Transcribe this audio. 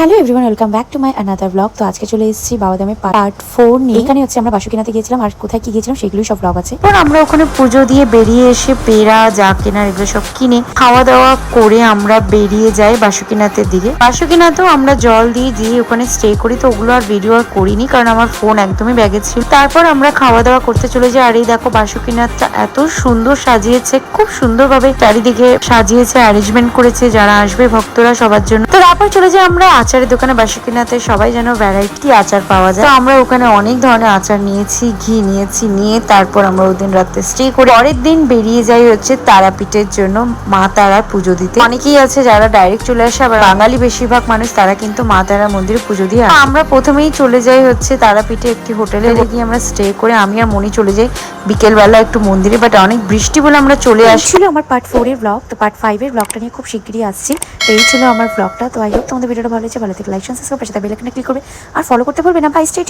Hello everyone, welcome back to my another blog. তো আজকে চলে এসেছি বাবাদামে পার্ট 4 নিয়ে। এখানে হচ্ছে আমরা বাসুকিনাতে গিয়েছিলাম, আর কোথায় কি গিয়েছিলাম সেগুলোই সব ব্লগ আছে। এরপর আমরা ওখানে পুজো দিয়ে বেরিয়ে এসে পেড়া যা কেনার এগুলো সব কিনে খাওয়া দাওয়া করে আমরা বেরিয়ে যাই বাসুকিনাথের দিকে। বাসুকিনাথেও আমরা জল দিয়ে ওখানে স্টে করি, তো ওগুলো আর ভিডিও আর করিনি কারণ আমার ফোন একদমই ব্যাগে ছিল। তারপর আমরা খাওয়া দাওয়া করতে চলে যাই। আর এই দেখো বাসুকিনাথটা এত সুন্দর সাজিয়েছে, খুব সুন্দরভাবে চারিদিকে সাজিয়েছে, অ্যারেঞ্জমেন্ট করেছে যারা আসবে ভক্তরা সবার জন্য। তো তারপর চলে যাই আমরা আচারের দোকানে। বাসুকিনাথে সবাই যেন ভ্যারাইটি আচার পাওয়া যায়, তো আমরা ওখানে অনেক ধরনের আচার নিয়েছি, ঘি নিয়েছি, নিয়ে তারপর আমরা ওই দিন রাতে স্টে করে পরের দিন বেরিয়ে যাই হচ্ছে তারাপীঠের জন্য মা তারার পুজো দিতে। অনেকেই আছে যারা ডাইরেক্ট চলে আসে, আবার বাঙালি বেশিরভাগ মানুষ তারা কিন্তু মা তারার মন্দিরে পুজো দিয়ে আসে। আমরা প্রথমেই চলে যাই হচ্ছে তারাপীঠে একটি হোটেলে গিয়ে আমরা স্টে করে আমি আর মনি চলে যাই বিকেলবেলা একটু মন্দিরে, বাট অনেক বৃষ্টি বলে আমরা চলে আসি। ছিল আমার পার্ট 4 এর ব্লগ। তো পার্ট 5 এর ব্লগটা নিয়ে খুব শিগগিরই আসছি। তো এই ছিল আমার ব্লগটা। তো আই হোপ তোমাদের ভিডিওটা ভালো হয়েছে। ভালো থেকে লাইক সাবস্ক্রাইব পাশে বেল আইকনে ক্লিক করবে আর ফলো করতে ভুলবে না। Bye, stay tuned.